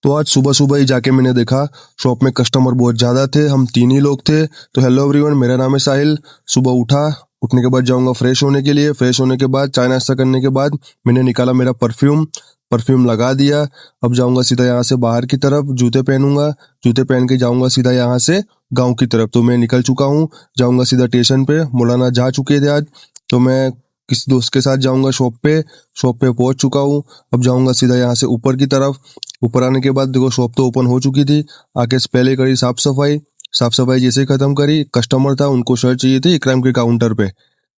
तो आज सुबह सुबह ही जाके मैंने देखा शॉप में कस्टमर बहुत ज़्यादा थे, हम 3 ही लोग थे। तो हेलो एवरीवन, मेरा नाम है साहिल। सुबह उठने के बाद जाऊंगा फ्रेश होने के लिए। फ्रेश होने के बाद चाय नाश्ता करने के बाद मैंने निकाला मेरा परफ्यूम लगा दिया। अब जाऊंगा सीधा यहाँ से बाहर की तरफ, जूते पहनूंगा, जूते पहन के जाऊंगा सीधा यहाँ से गाँव की तरफ। तो मैं निकल चुका हूँ, जाऊंगा सीधा स्टेशन पे। मौलाना जा चुके थे आज, तो मैं किसी दोस्त के साथ जाऊंगा शॉप पे पहुंच चुका हूँ। अब जाऊंगा सीधा यहाँ से ऊपर की तरफ। ऊपर आने के बाद देखो शॉप तो ओपन हो चुकी थी। आके पहले करी साफ सफाई जैसे ही खत्म करी, कस्टमर था, उनको शर्ट चाहिए थी इकराम के काउंटर पे।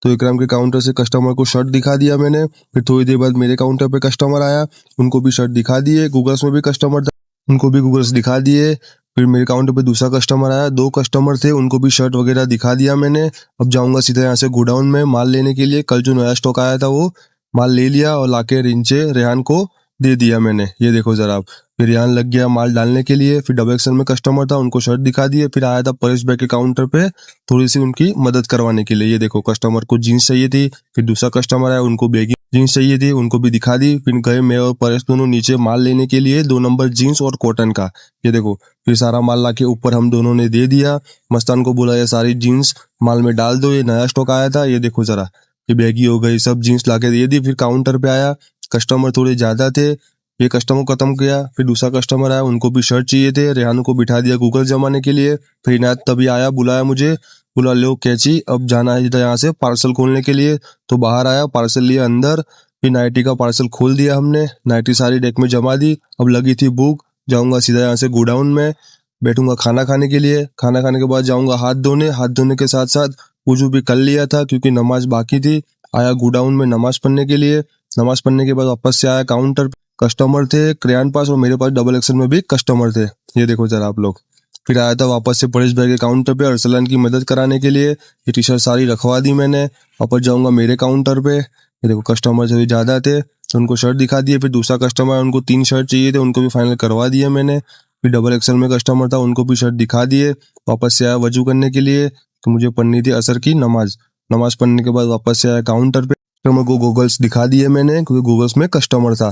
तो इकराम के काउंटर से कस्टमर को शर्ट दिखा दिया मैंने। फिर थोड़ी देर बाद मेरे काउंटर पे कस्टमर आया, उनको भी शर्ट दिखा दिए। गूगल्स में भी कस्टमर था, उनको भी गूगल्स दिखा दिए। फिर मेरे काउंटर पे दूसरा कस्टमर आया, 2 कस्टमर थे, उनको भी शर्ट वगैरह दिखा दिया मैंने। अब जाऊंगा सीधा यहाँ से गोडाउन में माल लेने के लिए। कल जो नया स्टॉक आया था वो माल ले लिया और लाके रेहान को दे दिया मैंने। ये देखो जरा आप। फिर रेहान लग गया माल डालने के लिए। फिर डबल एक्सल में कस्टमर था, उनको शर्ट दिखा दिए। फिर आया था परेश भाई के काउंटर पे थोड़ी सी उनकी मदद करवाने के लिए। ये देखो कस्टमर को जीन्स चाहिए थी, फिर दूसरा कस्टमर आया, उनको बैगी जीन्स चाहिए थी, उनको भी दिखा दी। फिर गए मैं और परेश दोनों नीचे माल लेने के लिए, 2 नंबर जीन्स और कॉटन का। ये देखो फिर सारा माल लाके ऊपर हम दोनों ने दे दिया। मस्तान को बोला ये सारी जीन्स माल में डाल दो, ये नया स्टॉक आया था। ये देखो जरा, ये बैगी हो गई, सब जीन्स लाके दे दी। फिर काउंटर पे आया, कस्टमर थोड़े ज्यादा थे, ये कस्टमर खत्म किया। फिर दूसरा कस्टमर आया, उनको भी शर्ट चाहिए थे। रेहान को बिठा दिया गूगल जमाने के लिए। फिर इनायत तभी आया, बुलाया मुझे, बोला लो कैची, अब जाना है यहाँ से पार्सल खोलने के लिए। तो बाहर आया, पार्सल लिया अंदर। फिर नाइटी का पार्सल खोल दिया हमने, नाइटी सारी डेक में जमा दी। अब लगी थी भूख, जाऊंगा सीधा यहाँ से गोडाउन में, बैठूंगा खाना खाने के लिए। खाना खाने के बाद जाऊंगा हाथ धोने के साथ साथ वजू भी कर लिया था क्योंकि नमाज बाकी थी। आया गोडाउन में नमाज पढ़ने के लिए। नमाज पढ़ने के बाद वापस से आया काउंटर, कस्टमर थे क्रेयन पास और मेरे पास डबल एक्सल में भी कस्टमर थे। ये देखो जरा आप लोग। फिर आया था वापस से परेश भाई के काउंटर पे अरसलान की मदद कराने के लिए। ये टी शर्ट सारी रखवा दी मैंने। वापस जाऊंगा मेरे काउंटर पे। ये देखो कस्टमर जो ज्यादा थे तो उनको शर्ट दिखा दिए। फिर दूसरा कस्टमर, उनको 3 शर्ट चाहिए थे, उनको भी फाइनल करवा दिया मैंने। फिर डबल एक्सल में कस्टमर था, उनको भी शर्ट दिखा दिए। वापस से आया वजू करने के लिए, तो मुझे पढ़नी थी असर की नमाज। नमाज पढ़ने के बाद वापस से आया काउंटर पे। कस्टमर को गूगल्स दिखा दिए मैंने क्योंकि गूगल्स में कस्टमर था।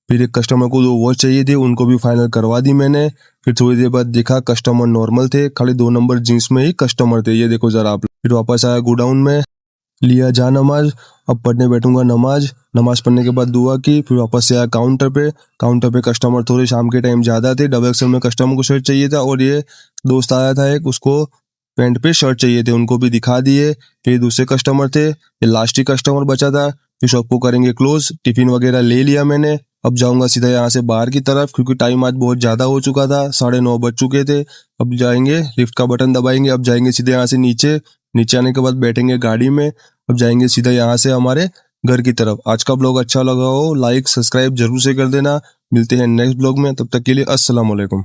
फिर एक कस्टमर को 2 वॉच चाहिए थी, उनको भी फाइनल करवा दी मैंने। फिर थोड़ी देर बाद देखा कस्टमर नॉर्मल थे, खाली 2 नंबर जींस में ही कस्टमर थे। ये देखो जरा आप। फिर वापस आया गोडाउन में, लिया जा नमाज। अब पढ़ने बैठूंगा नमाज पढ़ने के बाद दुआ की। फिर वापस से आया काउंटर पे कस्टमर थोड़े शाम के टाइम ज्यादा थे। डबल एक्सल में कस्टमर को शर्ट चाहिए था और ये दोस्त आया था एक, उसको पैंट पे शर्ट चाहिए थे, उनको भी दिखा दिए। फिर दूसरे कस्टमर थे, ये लास्ट ही कस्टमर बचा था। फिर शॉप को करेंगे क्लोज। टिफिन वगैरह ले लिया मैंने। अब जाऊंगा सीधा यहाँ से बाहर की तरफ क्योंकि टाइम आज बहुत ज्यादा हो चुका था, 9:30 बज चुके थे। अब जाएंगे, लिफ्ट का बटन दबाएंगे, अब जाएंगे सीधे यहाँ से नीचे आने के बाद बैठेंगे गाड़ी में। अब जाएंगे सीधा यहाँ से हमारे घर की तरफ। आज का ब्लॉग अच्छा लगा हो लाइक सब्सक्राइब जरूर से कर देना। मिलते हैं नेक्स्ट ब्लॉग में, तब तक के लिए अस्सलाम वालेकुम।